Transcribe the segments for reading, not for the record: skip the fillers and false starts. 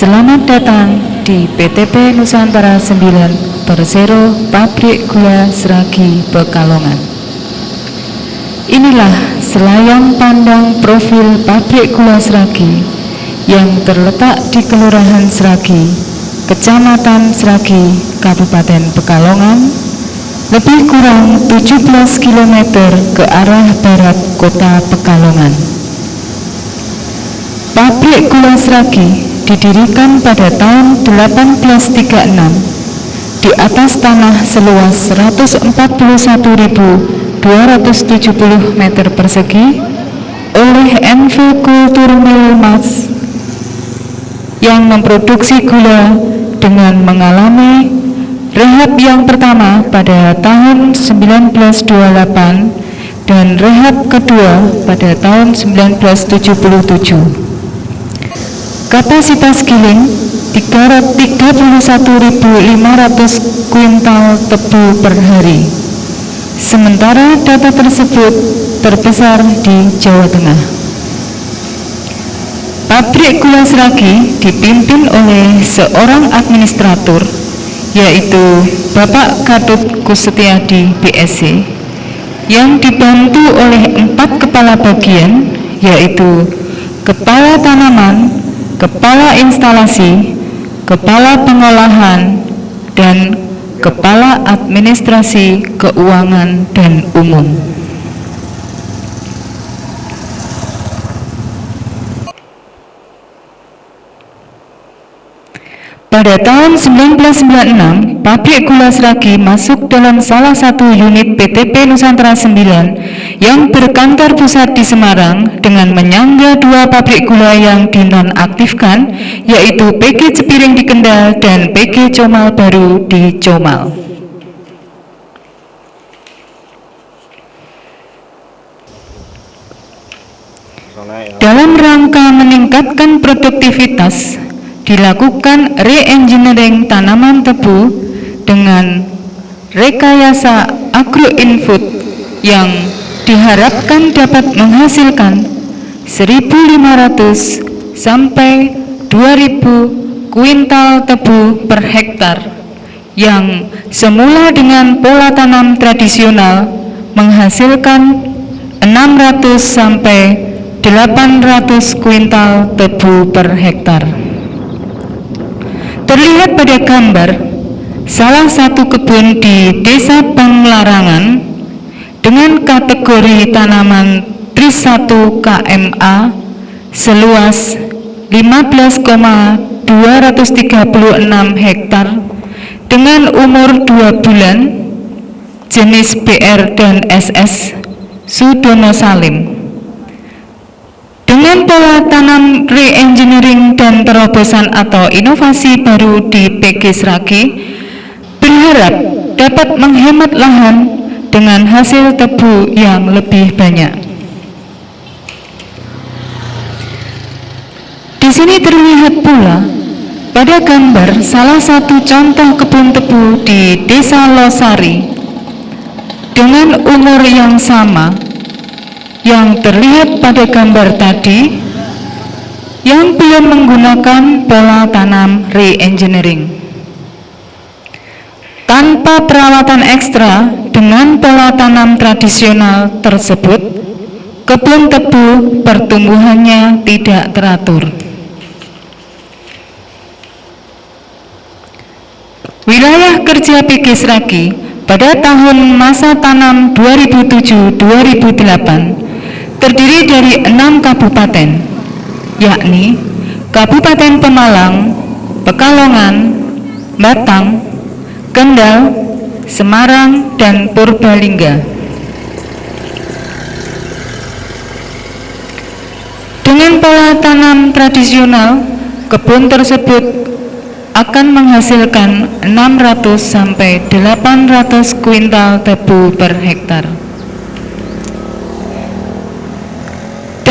Selamat datang di PTP Nusantara 9 Persero Pabrik Gula Seragi Pekalongan. Inilah selayang pandang profil pabrik gula Seragi yang terletak di Kelurahan Seragi, Kecamatan Seragi, Kabupaten Pekalongan, lebih kurang 17 km ke arah barat kota Pekalongan. Pabrik gula Seragi didirikan pada tahun 1836 di atas tanah seluas 141.270 meter persegi oleh NV Kultur Mill Mas yang memproduksi gula dengan mengalami rehab yang pertama pada tahun 1928 dan rehab kedua pada tahun 1977. Kapasitas giling 31.500 kuintal tebu per hari. Sementara data tersebut terbesar di Jawa Tengah. Pabrik gula Seragi dipimpin oleh seorang administrator, yaitu Bapak Gatot Kusetiadi BSc, yang dibantu oleh 4 kepala bagian, yaitu kepala tanaman, kepala instalasi, kepala pengolahan, dan kepala administrasi keuangan dan umum. Pada tahun 1996, pabrik gula Seragi masuk dalam salah satu unit PTP Nusantara 9 yang berkantor pusat di Semarang dengan menyangga 2 pabrik gula yang dinonaktifkan, yaitu PG Cepiring di Kendal dan PG Comal Baru di Comal. Dalam rangka meningkatkan produktivitas, dilakukan re-engineering tanaman tebu dengan rekayasa agroinput yang diharapkan dapat menghasilkan 1.500 sampai 2.000 kuintal tebu per hektar, yang semula dengan pola tanam tradisional menghasilkan 600 sampai 800 kuintal tebu per hektar. Terlihat pada gambar salah satu kebun di Desa Panglarangan dengan kategori tanaman Tris 1 KMA seluas 15,236 hektar dengan umur 2 bulan, jenis BR dan SS Sudono Salim. Dengan pola tanam re-engineering dan terobosan atau inovasi baru di PG Seragi, berharap dapat menghemat lahan dengan hasil tebu yang lebih banyak. Di sini terlihat pula pada gambar salah satu contoh kebun tebu di Desa Losari dengan umur yang sama yang terlihat pada gambar tadi, yang belum menggunakan pola tanam re-engineering. Tanpa perawatan ekstra dengan pola tanam tradisional tersebut, kebun tebu pertumbuhannya tidak teratur. Wilayah kerja PG Seragi pada tahun masa tanam 2007-2008 terdiri dari 6 kabupaten, yakni Kabupaten Pemalang, Pekalongan, Batang, Kendal, Semarang, dan Purbalingga. Dengan pola tanam tradisional, kebun tersebut akan menghasilkan 600 sampai 800 kuintal tebu per hektar.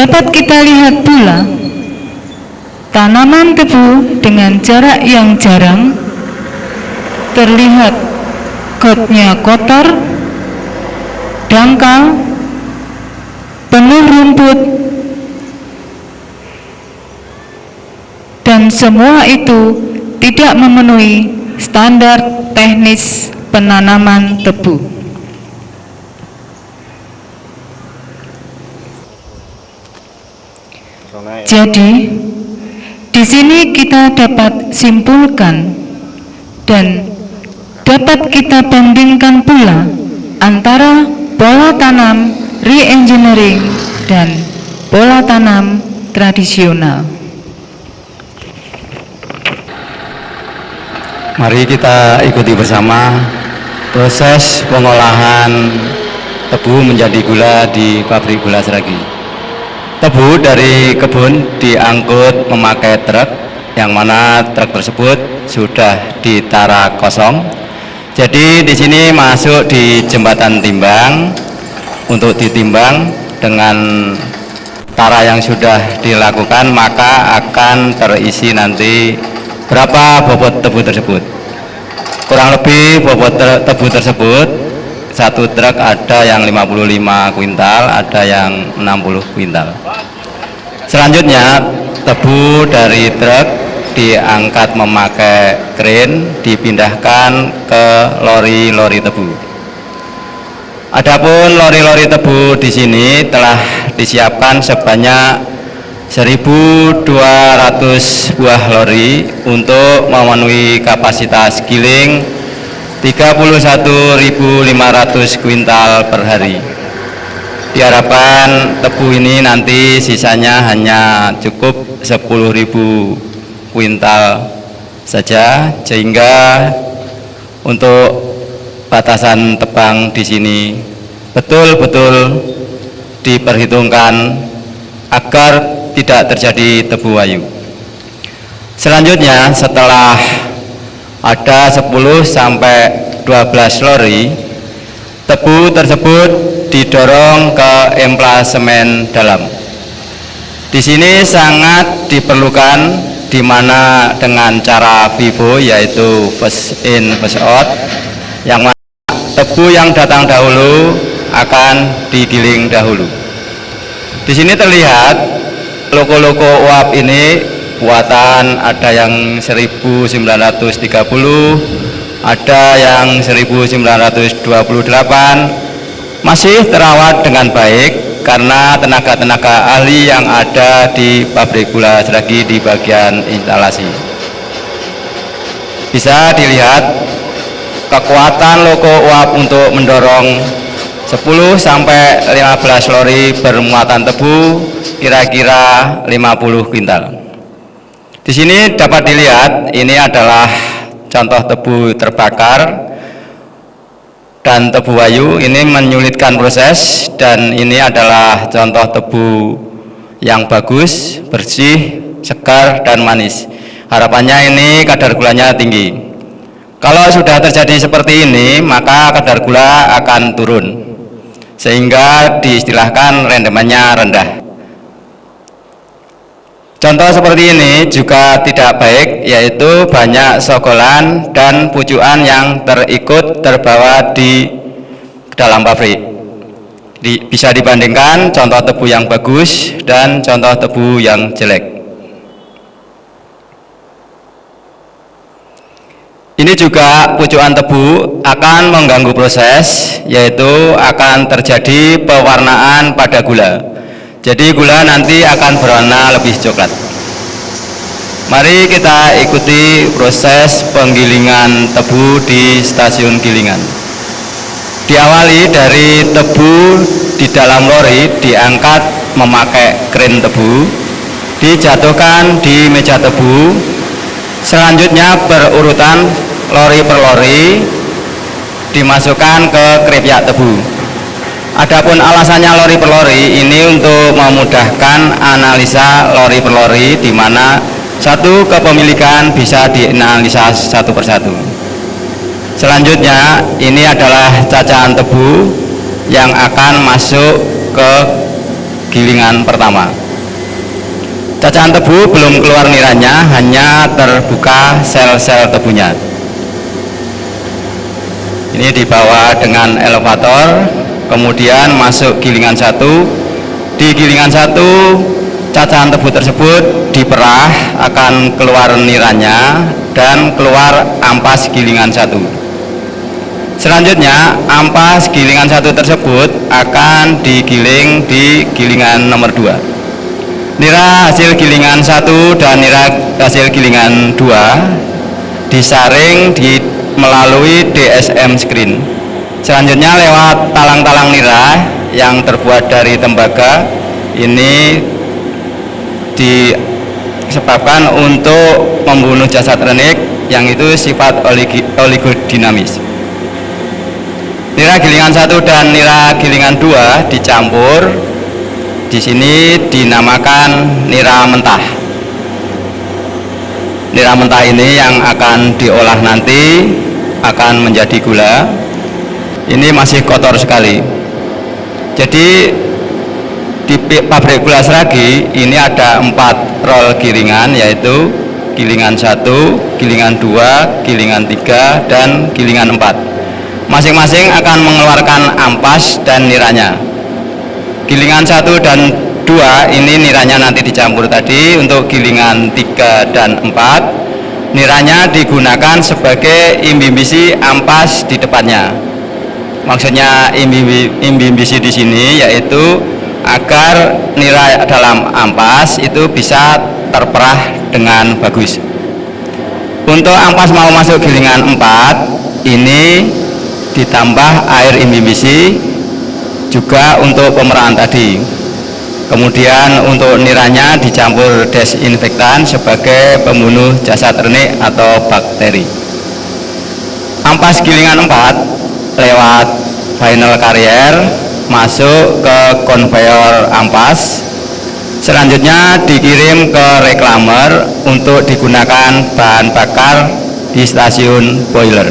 Dapat kita lihat pula tanaman tebu dengan jarak yang jarang, terlihat gotnya kotor, dangkal, penuh rumput, dan dan semua itu tidak memenuhi standar teknis penanaman tebu. Jadi, di sini kita dapat simpulkan dan dapat kita bandingkan pula antara pola tanam re-engineering dan pola tanam tradisional. Mari kita ikuti bersama proses pengolahan tebu menjadi gula di pabrik gula Sragi. Tebu dari kebun diangkut memakai truk, yang mana truk tersebut sudah ditara kosong. Jadi di sini masuk di jembatan timbang untuk ditimbang. Dengan tara yang sudah dilakukan, maka akan terisi nanti berapa bobot tebu tersebut. Kurang lebih bobot tebu tersebut satu truk ada yang 55 kuintal, ada yang 60 kuintal. Selanjutnya tebu dari truk diangkat memakai kren, dipindahkan ke lori-lori tebu. Adapun lori-lori tebu di sini telah disiapkan sebanyak 1.200 buah lori untuk memenuhi kapasitas giling 31.500 kuintal per hari. Diharapkan tebu ini nanti sisanya hanya cukup 10.000 kuintal saja, sehingga untuk batasan tebang di sini betul-betul diperhitungkan agar tidak terjadi tebu wayu. Selanjutnya, setelah ada 10 sampai 12 lori, tebu tersebut didorong ke emplasemen dalam. Di sini sangat diperlukan, di mana dengan cara FIFO, yaitu first in first out, yang mana tebu yang datang dahulu akan digiling dahulu. Di sini terlihat loko-loko uap ini buatan, ada yang 1930, ada yang 1928, masih terawat dengan baik karena tenaga-tenaga ahli yang ada di pabrik gula Sragi di bagian instalasi. Bisa dilihat kekuatan loko uap untuk mendorong 10 sampai 15 lori bermuatan tebu kira-kira 50 kuintal. Di sini dapat dilihat ini adalah contoh tebu terbakar dan tebu wayu. Ini menyulitkan proses, dan ini adalah contoh tebu yang bagus, bersih, segar, dan manis. Harapannya ini kadar gulanya tinggi. Kalau sudah terjadi seperti ini, maka kadar gula akan turun, sehingga diistilahkan rendemannya rendah. Contoh seperti ini juga tidak baik, yaitu banyak sogolan dan pucuan yang terbawa di dalam pabrik. Bisa dibandingkan contoh tebu yang bagus dan contoh tebu yang jelek. Ini juga pucuan tebu akan mengganggu proses, yaitu akan terjadi pewarnaan pada gula. Jadi gula nanti akan berwarna lebih coklat. Mari kita ikuti proses penggilingan tebu di stasiun gilingan. Diawali dari tebu di dalam lori, diangkat memakai kren tebu, dijatuhkan di meja tebu. Selanjutnya berurutan lori per lori dimasukkan ke krepyak tebu. Adapun alasannya lori per lori ini untuk memudahkan analisa lori per lori, di mana satu kepemilikan bisa dianalisa satu persatu. Selanjutnya ini adalah cacahan tebu yang akan masuk ke gilingan pertama. Cacahan tebu belum keluar niranya, hanya terbuka sel-sel tebunya. Ini dibawa dengan elevator, kemudian masuk gilingan 1. Di gilingan 1 cacahan tebu tersebut diperah, akan keluar niranya dan keluar ampas gilingan 1. Selanjutnya ampas gilingan 1 tersebut akan digiling di gilingan nomor 2. Nira hasil gilingan 1 dan nira hasil gilingan 2 disaring melalui DSM screen. Selanjutnya lewat talang-talang nira yang terbuat dari tembaga ini disebabkan untuk membunuh jasad renik yang itu sifat oligodinamis. Nira gilingan 1 dan nira gilingan 2 dicampur. Di sini dinamakan nira mentah. Nira mentah ini yang akan diolah nanti akan menjadi gula. Ini masih kotor sekali. Jadi di pabrik gula Seragi ini ada 4 roll gilingan, yaitu gilingan 1, gilingan 2, gilingan 3, dan gilingan 4. Masing-masing akan mengeluarkan ampas dan niranya. Gilingan 1 dan 2 ini niranya nanti dicampur tadi. Untuk gilingan 3 dan 4 niranya digunakan sebagai imbimbisi ampas di depannya. Maksudnya imbimbisi di sini yaitu agar nira dalam ampas itu bisa terperah dengan bagus. Untuk ampas mau masuk gilingan 4 ini ditambah air imbimbisi juga untuk pemerahan tadi. Kemudian untuk niranya dicampur desinfektan sebagai pembunuh jasad renik atau bakteri. Ampas gilingan 4 lewat final carrier masuk ke konveyor ampas. Selanjutnya dikirim ke reclaimer untuk digunakan bahan bakar di stasiun boiler.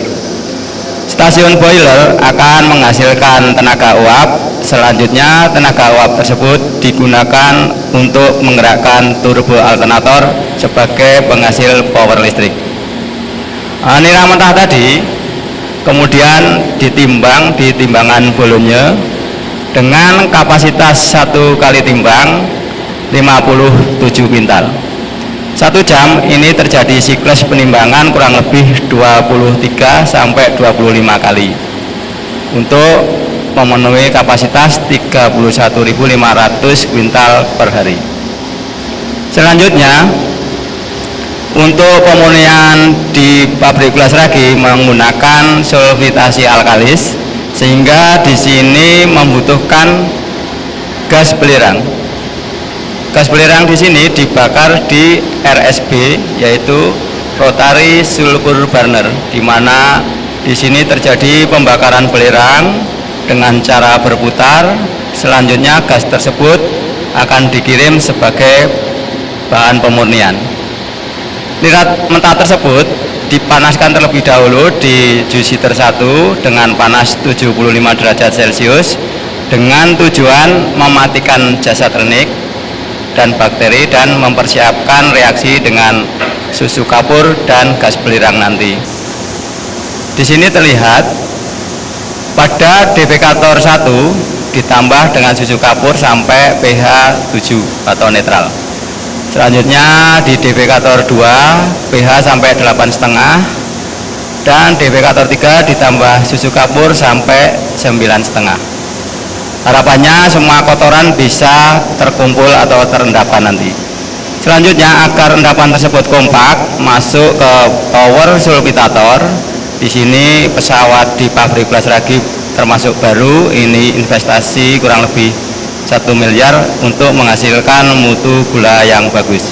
Stasiun boiler akan menghasilkan tenaga uap. Selanjutnya tenaga uap tersebut digunakan untuk menggerakkan turbo alternator sebagai penghasil power listrik. Nira mentah tadi kemudian ditimbang di timbangan Bologne dengan kapasitas 1 kali timbang 57 kuintal. 1 jam ini terjadi siklus penimbangan kurang lebih 23 sampai 25 kali untuk memenuhi kapasitas 31.500 kuintal per hari. Selanjutnya untuk pemurnian di pabrik gula Seragi menggunakan sulfitasi alkalis, sehingga di sini membutuhkan gas belerang. Gas belerang di sini dibakar di RSB, yaitu rotary sulfur burner, di mana di sini terjadi pembakaran belerang dengan cara berputar. Selanjutnya gas tersebut akan dikirim sebagai bahan pemurnian. Nira mentah tersebut dipanaskan terlebih dahulu di juicer 1 dengan panas 75 derajat Celcius dengan tujuan mematikan jasad renik dan bakteri dan mempersiapkan reaksi dengan susu kapur dan gas belerang nanti. Di sini terlihat pada defekator 1 ditambah dengan susu kapur sampai pH 7 atau netral. Selanjutnya di defekator 2 pH sampai 8,5 dan defekator 3 ditambah susu kapur sampai 9,5. Harapannya semua kotoran bisa terkumpul atau terendapan nanti. Selanjutnya agar endapan tersebut kompak masuk ke power sulfitator. Di sini pesawat di pabrik gula Seragi termasuk baru, ini investasi kurang lebih 1 miliar untuk menghasilkan mutu gula yang bagus.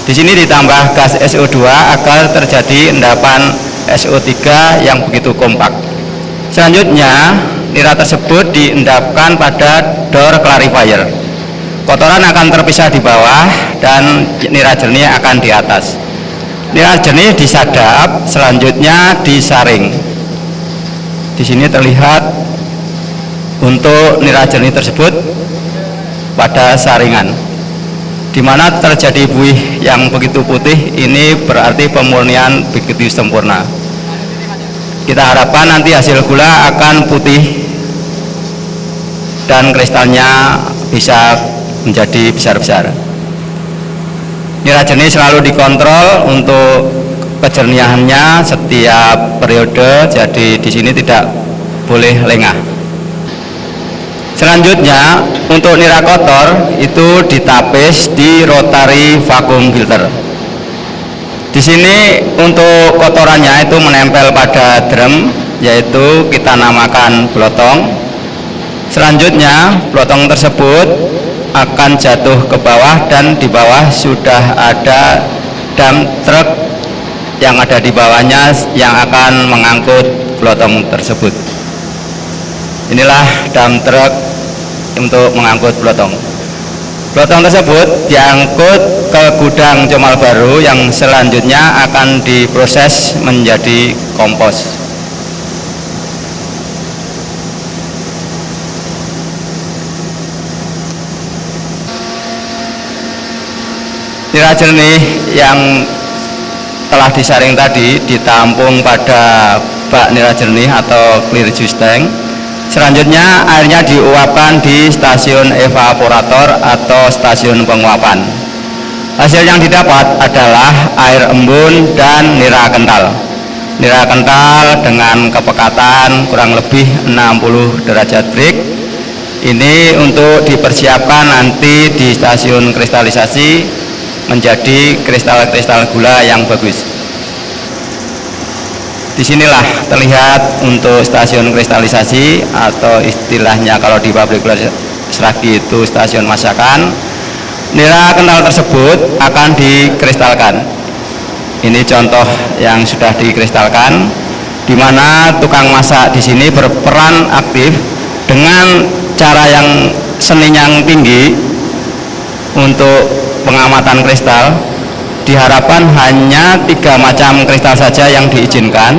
Di sini ditambah gas SO2 agar terjadi endapan SO3 yang begitu kompak. Selanjutnya nira tersebut diendapkan pada door clarifier. Kotoran akan terpisah di bawah dan nira jernih akan di atas. Nira jernih disadap, selanjutnya disaring. Di sini terlihat untuk nira jernih tersebut pada saringan, di mana terjadi buih yang begitu putih. Ini berarti pemurnian begitu sempurna. Kita harapkan nanti hasil gula akan putih dan kristalnya bisa menjadi besar-besar. Nira jernih selalu dikontrol untuk kejernihannya setiap periode, jadi di sini tidak boleh lengah. Selanjutnya untuk nira kotor itu ditapis di rotary vacuum filter. Di sini untuk kotorannya itu menempel pada drum, yaitu kita namakan blotong. Selanjutnya blotong tersebut akan jatuh ke bawah dan di bawah sudah ada dump truck yang ada di bawahnya yang akan mengangkut blotong tersebut. Inilah dump truck untuk mengangkut blotong. Blotong tersebut diangkut ke gudang Comal Baru yang selanjutnya akan diproses menjadi kompos. Nira jernih yang telah disaring tadi ditampung pada bak nira jernih atau clear juice tank. Selanjutnya airnya diuapkan di stasiun evaporator atau stasiun penguapan. Hasil yang didapat adalah air embun dan nira kental. Nira kental dengan kepekatan kurang lebih 60 derajat Brix. Ini untuk dipersiapkan nanti di stasiun kristalisasi menjadi kristal-kristal gula yang bagus. Disinilah terlihat untuk stasiun kristalisasi atau istilahnya kalau di pabrik gula Sragi itu stasiun masakan. Nira kental tersebut akan dikristalkan. Ini contoh yang sudah dikristalkan, di mana tukang masak di sini berperan aktif dengan cara yang seni yang tinggi untuk pengamatan kristal. Diharapkan hanya 3 macam kristal saja yang diizinkan,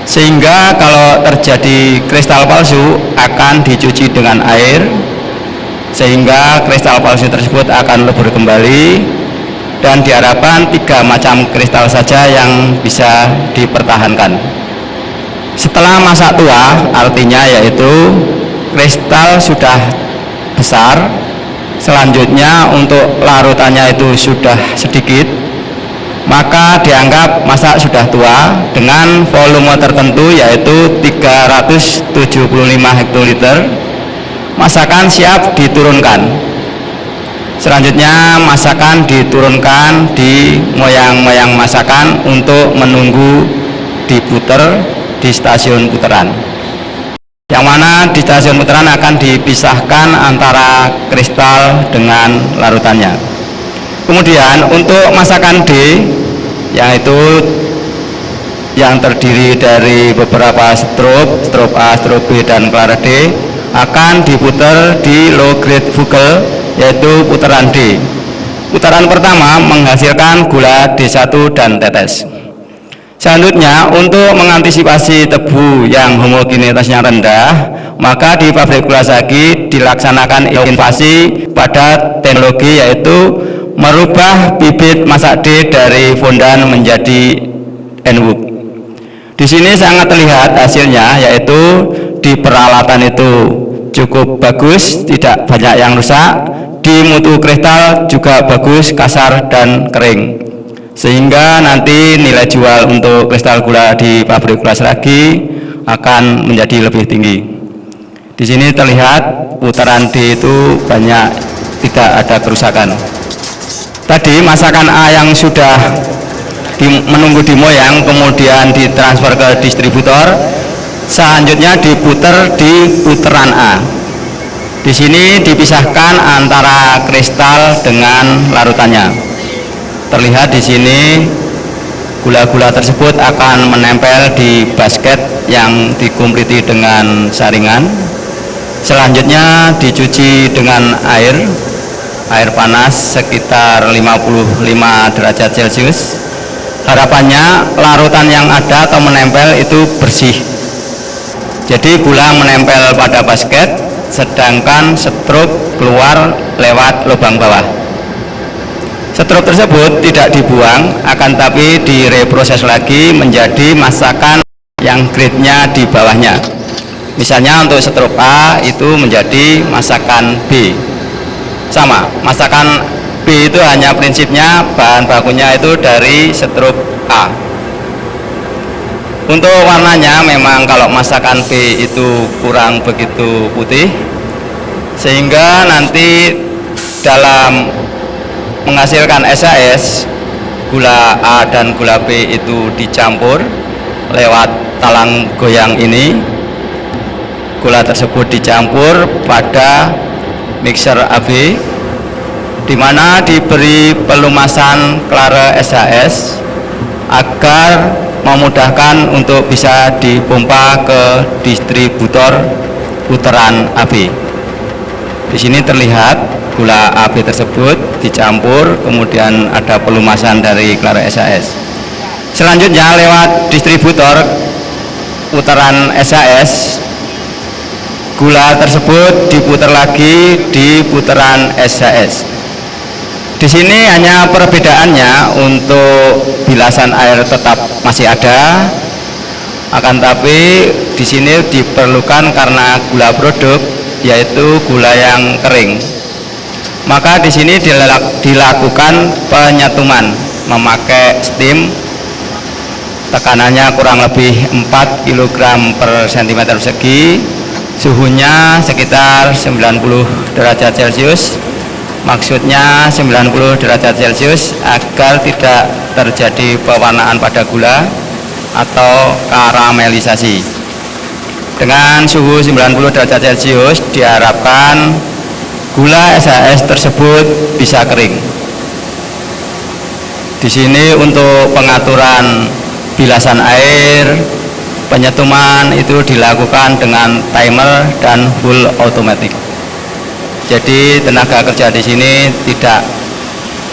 sehingga kalau terjadi kristal palsu akan dicuci dengan air, sehingga kristal palsu tersebut akan lebur kembali, dan diharapkan 3 macam kristal saja yang bisa dipertahankan. Setelah masak tua, artinya yaitu kristal sudah besar, selanjutnya untuk larutannya itu sudah sedikit, maka dianggap masak sudah tua dengan volume tertentu yaitu 375 hektoliter. Masakan siap diturunkan. Selanjutnya masakan diturunkan di moyang-moyang masakan untuk menunggu diputer di stasiun puteran, yang mana di stasiun puteran akan dipisahkan antara kristal dengan larutannya. Kemudian untuk masakan D, yaitu yang terdiri dari beberapa strop A, strop B, dan clara D, akan diputar di low grade Vogel, yaitu putaran D. Putaran pertama menghasilkan gula D1 dan tetes. Selanjutnya untuk mengantisipasi tebu yang homogenitasnya rendah, maka di pabrik gula Sragi dilaksanakan inovasi pada teknologi yaitu merubah bibit masak D dari fondan menjadi N-wood. Di sini sangat terlihat hasilnya, yaitu di peralatan itu cukup bagus, tidak banyak yang rusak. Di mutu kristal juga bagus, kasar dan kering, sehingga nanti nilai jual untuk kristal gula di pabrik gula Sragi akan menjadi lebih tinggi. Di sini terlihat putaran D itu banyak tidak ada kerusakan. Tadi masakan A yang sudah menunggu di moyang kemudian ditransfer ke distributor, selanjutnya diputer di putaran A. Di sini dipisahkan antara kristal dengan larutannya. Terlihat di sini gula-gula tersebut akan menempel di basket yang dikumpliti dengan saringan. Selanjutnya dicuci dengan air panas sekitar 55 derajat Celcius. Harapannya larutan yang ada atau menempel itu bersih. Jadi gula menempel pada basket, sedangkan setrup keluar lewat lubang bawah. Setrup tersebut tidak dibuang, akan tapi direproses lagi menjadi masakan yang grade-nya di bawahnya. Misalnya untuk setrup A itu menjadi masakan B. Sama, masakan B B itu hanya prinsipnya bahan bakunya itu dari setrup A. Untuk warnanya memang kalau masakan B itu kurang begitu putih, sehingga nanti dalam menghasilkan SAS, gula A dan gula B itu dicampur lewat talang goyang ini. Gula tersebut dicampur pada mixer AB, di mana diberi pelumasan klare SAS agar memudahkan untuk bisa dipompa ke distributor putaran AB. Di sini terlihat gula AB tersebut dicampur, kemudian ada pelumasan dari klare SAS. Selanjutnya lewat distributor putaran SAS, gula tersebut diputar lagi di putaran SAS. Di sini hanya perbedaannya untuk bilasan air tetap masih ada, akan tapi di sini diperlukan karena gula produk yaitu gula yang kering. Maka di sini dilakukan penyetuman memakai steam, tekanannya kurang lebih 4 kg per cm persegi, suhunya sekitar 90 derajat Celcius. Maksudnya 90 derajat Celcius agar tidak terjadi pewarnaan pada gula atau karamelisasi. Dengan suhu 90 derajat Celcius diharapkan gula SAS tersebut bisa kering. Di sini untuk pengaturan bilasan air, penyetuman itu dilakukan dengan timer dan full automatic. Jadi tenaga kerja di sini tidak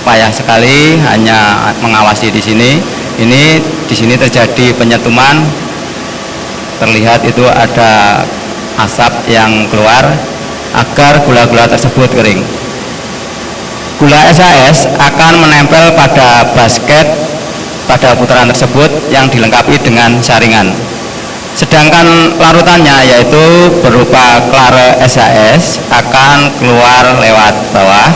payah sekali, hanya mengawasi di sini. Ini di sini terjadi penyetuman, terlihat itu ada asap yang keluar agar gula-gula tersebut kering. Gula SAS akan menempel pada basket pada putaran tersebut yang dilengkapi dengan saringan. Sedangkan larutannya yaitu berupa klare SAS akan keluar lewat bawah.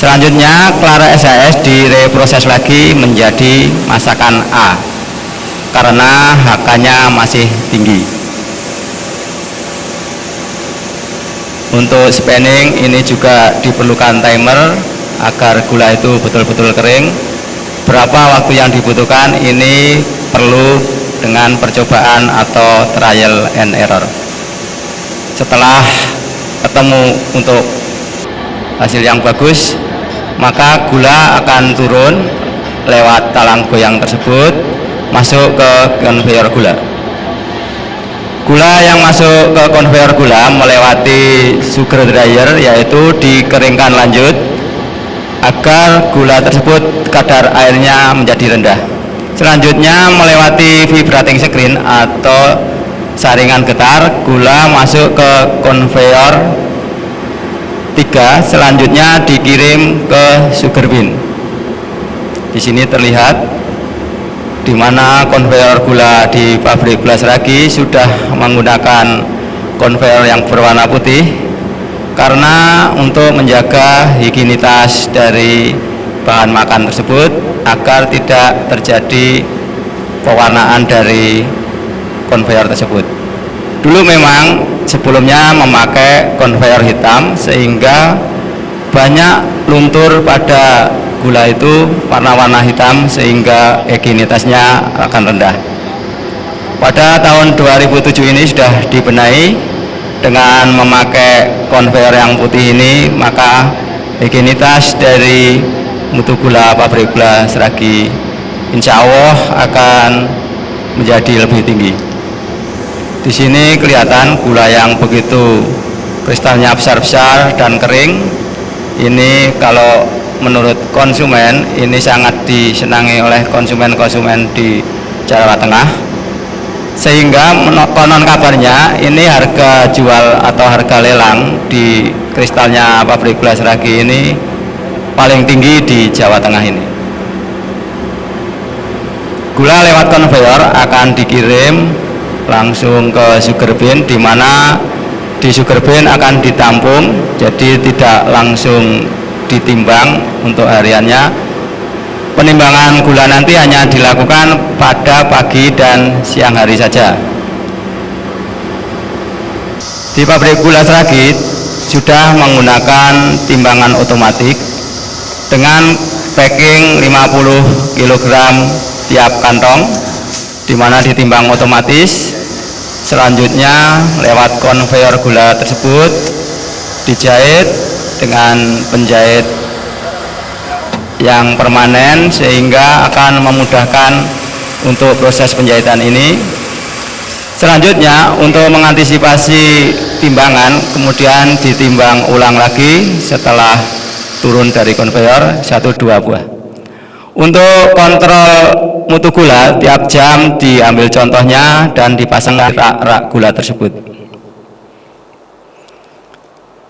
Selanjutnya klare SAS direproses lagi menjadi masakan A karena HK-nya masih tinggi. Untuk spanning ini juga diperlukan timer agar gula itu betul-betul kering. Berapa waktu yang dibutuhkan ini perlu dengan percobaan atau trial and error. Setelah ketemu untuk hasil yang bagus, maka gula akan turun lewat talang goyang tersebut masuk ke konveyor gula. Gula yang masuk ke konveyor gula melewati sugar dryer, yaitu dikeringkan lanjut agar gula tersebut kadar airnya menjadi rendah. Selanjutnya melewati vibrating screen atau saringan getar, gula masuk ke konveyor 3, selanjutnya dikirim ke sugar bin. Di sini terlihat di mana konveyor gula di pabrik gula Seragi sudah menggunakan konveyor yang berwarna putih karena untuk menjaga higienitas dari bahan makan tersebut agar tidak terjadi pewarnaan dari konveyor tersebut. Dulu memang sebelumnya memakai konveyor hitam sehingga banyak luntur pada gula itu warna-warna hitam sehingga higienitasnya akan rendah. Pada tahun 2007 ini sudah dibenahi dengan memakai konveyor yang putih ini, maka higienitas dari mutu gula pabrik gula Seragi insya Allah akan menjadi lebih tinggi. Di sini kelihatan gula yang begitu kristalnya besar-besar dan kering. Ini kalau menurut konsumen ini sangat disenangi oleh konsumen-konsumen di Jawa Tengah, sehingga konon kabarnya ini harga jual atau harga lelang di kristalnya pabrik gula Seragi ini paling tinggi di Jawa Tengah ini. Gula lewat konveyor akan dikirim langsung ke sugar bin, di mana di sugar bin akan ditampung, jadi tidak langsung ditimbang untuk hariannya. Penimbangan gula nanti hanya dilakukan pada pagi dan siang hari saja. Di pabrik gula Sragid sudah menggunakan timbangan otomatis dengan packing 50 kg tiap kantong, di mana ditimbang otomatis. Selanjutnya lewat konveyor gula tersebut dijahit dengan penjahit yang permanen, sehingga akan memudahkan untuk proses penjahitan ini. Selanjutnya untuk mengantisipasi timbangan, kemudian ditimbang ulang lagi setelah turun dari konveyor 1-2 buah. Untuk kontrol mutu gula, tiap jam diambil contohnya dan dipasang di rak gula tersebut.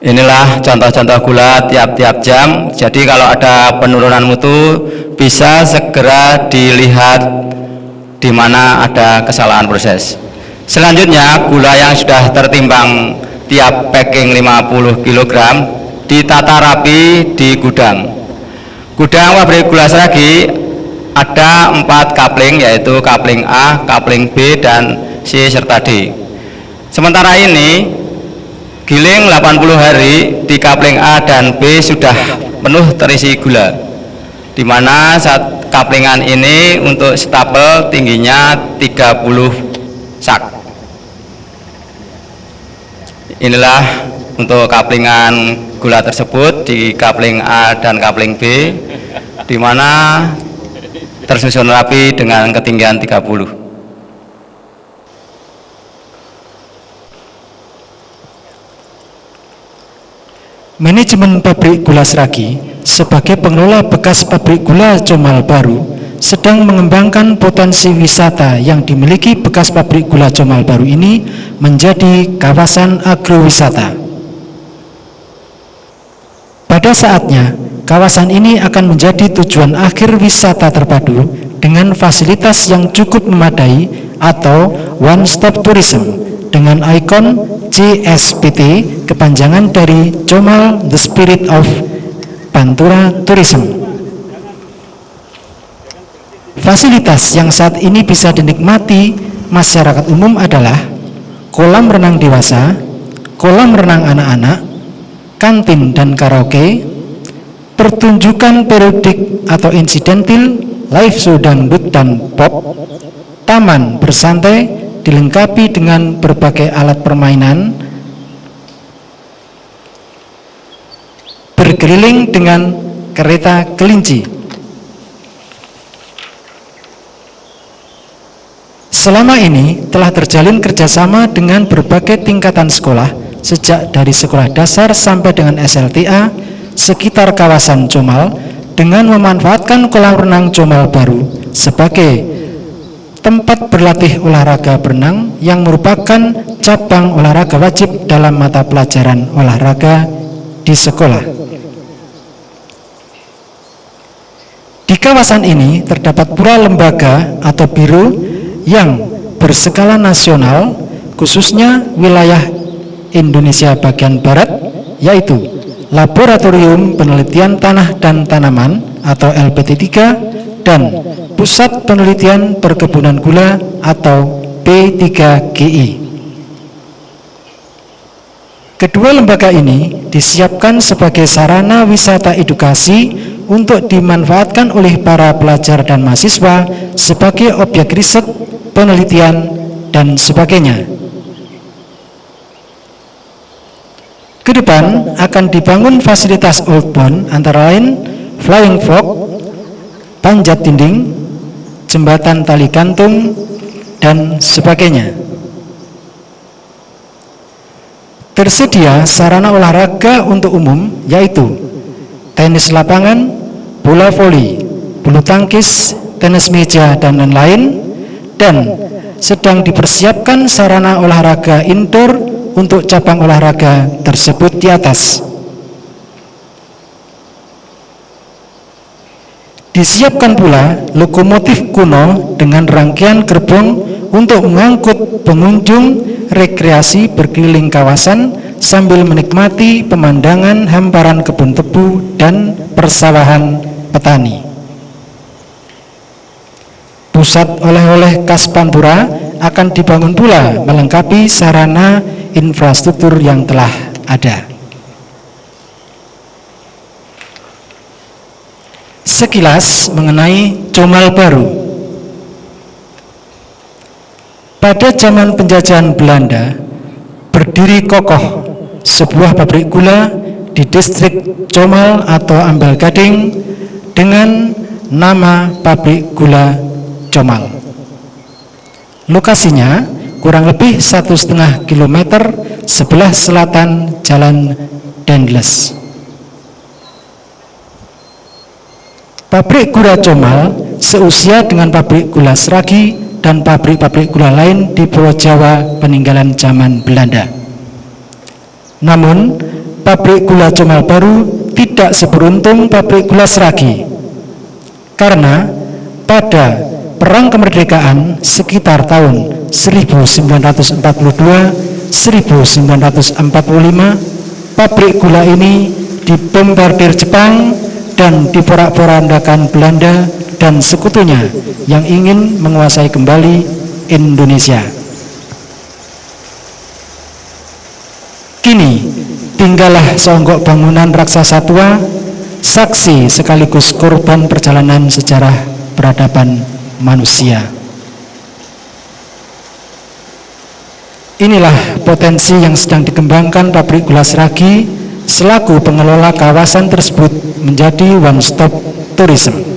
Inilah contoh-contoh gula tiap-tiap jam. Jadi kalau ada penurunan mutu bisa segera dilihat di mana ada kesalahan proses. Selanjutnya gula yang sudah tertimbang tiap packing 50 kg ditata rapi di gudang. Gudang pabrik gula Sragid ada 4 kapling, yaitu kapling A, kapling B, dan C serta D. Sementara ini giling 80 hari di kapling A dan B sudah penuh terisi gula, di mana saat kaplingan ini untuk stapel tingginya 30 sak. Inilah untuk kaplingan gula tersebut di kapling A dan kapling B, di mana tersusun rapi dengan ketinggian 30. Manajemen pabrik gula Sragid sebagai pengelola bekas pabrik gula Comal Baru sedang mengembangkan potensi wisata yang dimiliki bekas pabrik gula Comal Baru ini menjadi kawasan agrowisata. Pada saatnya, kawasan ini akan menjadi tujuan akhir wisata terpadu dengan fasilitas yang cukup memadai atau one stop tourism dengan ikon CSPT, kepanjangan dari Comal The Spirit of Pantura Tourism. Fasilitas yang saat ini bisa dinikmati masyarakat umum adalah kolam renang dewasa, kolam renang anak-anak, kantin dan karaoke, pertunjukan periodik atau insidental, live show dangdut dan pop, taman bersantai dilengkapi dengan berbagai alat permainan, berkeliling dengan kereta kelinci. Selama ini telah terjalin kerjasama dengan berbagai tingkatan sekolah, sejak dari sekolah dasar sampai dengan SLTA sekitar kawasan Comal, dengan memanfaatkan kolam renang Comal Baru sebagai tempat berlatih olahraga berenang yang merupakan cabang olahraga wajib dalam mata pelajaran olahraga di sekolah. Di kawasan ini terdapat pula lembaga atau biro yang berskala nasional, khususnya wilayah Indonesia bagian Barat, yaitu Laboratorium Penelitian Tanah dan Tanaman atau LPT3 dan Pusat Penelitian Perkebunan Gula atau P3GI. Kedua lembaga ini disiapkan sebagai sarana wisata edukasi untuk dimanfaatkan oleh para pelajar dan mahasiswa sebagai objek riset, penelitian, dan sebagainya. Kedepan akan dibangun fasilitas outbound antara lain flying frog, panjat dinding, jembatan tali gantung, dan sebagainya. Tersedia sarana olahraga untuk umum, yaitu tenis lapangan, bola voli, bulu tangkis, tenis meja, dan lain-lain, dan sedang dipersiapkan sarana olahraga indoor untuk cabang olahraga tersebut di atas. Disiapkan pula lokomotif kuno dengan rangkaian gerbong untuk mengangkut pengunjung rekreasi berkeliling kawasan sambil menikmati pemandangan hamparan kebun tebu dan persawahan petani. Pusat oleh-oleh khas Pantura akan dibangun pula melengkapi sarana infrastruktur yang telah ada. Sekilas mengenai Comal Baru. Pada zaman penjajahan Belanda, berdiri kokoh sebuah pabrik gula di distrik Comal atau Ambel Gading dengan nama Pabrik Gula Comal. Lokasinya kurang lebih 1,5 km sebelah selatan Jalan Dendles. Pabrik gula Comal seusia dengan pabrik gula Seragi dan pabrik-pabrik gula lain di Pulau Jawa peninggalan zaman Belanda. Namun, pabrik gula Comal Baru tidak seberuntung pabrik gula Seragi, karena pada Perang Kemerdekaan sekitar tahun 1942-1945, pabrik gula ini dibombardir Jepang dan diporak-porandakan Belanda dan sekutunya yang ingin menguasai kembali Indonesia. Kini tinggallah seonggok bangunan raksasa tua, saksi sekaligus korban perjalanan sejarah peradaban manusia. Inilah potensi yang sedang dikembangkan pabrik gula Seragi selaku pengelola kawasan tersebut menjadi one-stop tourism.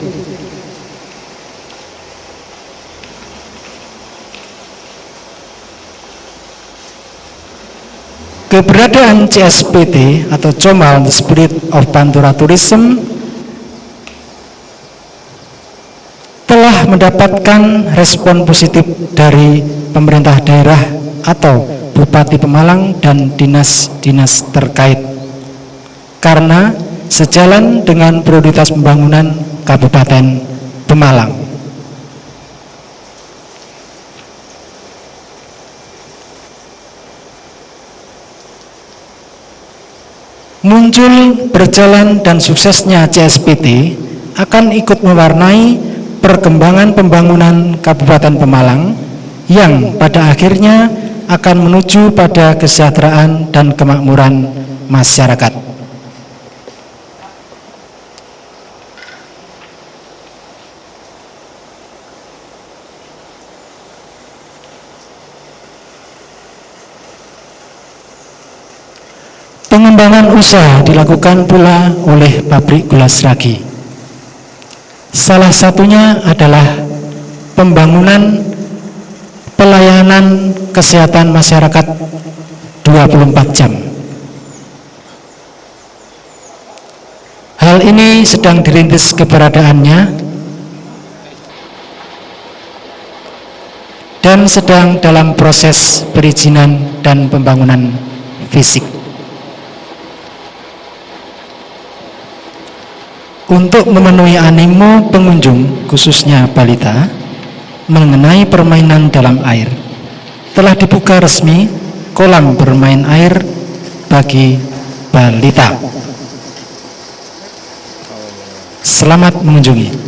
Keberadaan CSPT atau Comal The Spirit of Pantura Tourism telah mendapatkan respon positif dari pemerintah daerah atau Bupati Pemalang dan dinas-dinas terkait, karena sejalan dengan prioritas pembangunan Kabupaten Pemalang. Muncul, berjalan, dan suksesnya CSPT akan ikut mewarnai perkembangan pembangunan Kabupaten Pemalang yang pada akhirnya akan menuju pada kesejahteraan dan kemakmuran masyarakat. Pengembangan usaha dilakukan pula oleh pabrik gula Seragi. Salah satunya adalah pembangunan pelayanan kesehatan masyarakat 24 jam. Hal ini sedang dirintis keberadaannya dan sedang dalam proses perizinan dan pembangunan fisik. Untuk memenuhi animo pengunjung, khususnya balita, mengenai permainan dalam air, telah dibuka resmi kolam bermain air bagi balita. Selamat mengunjungi.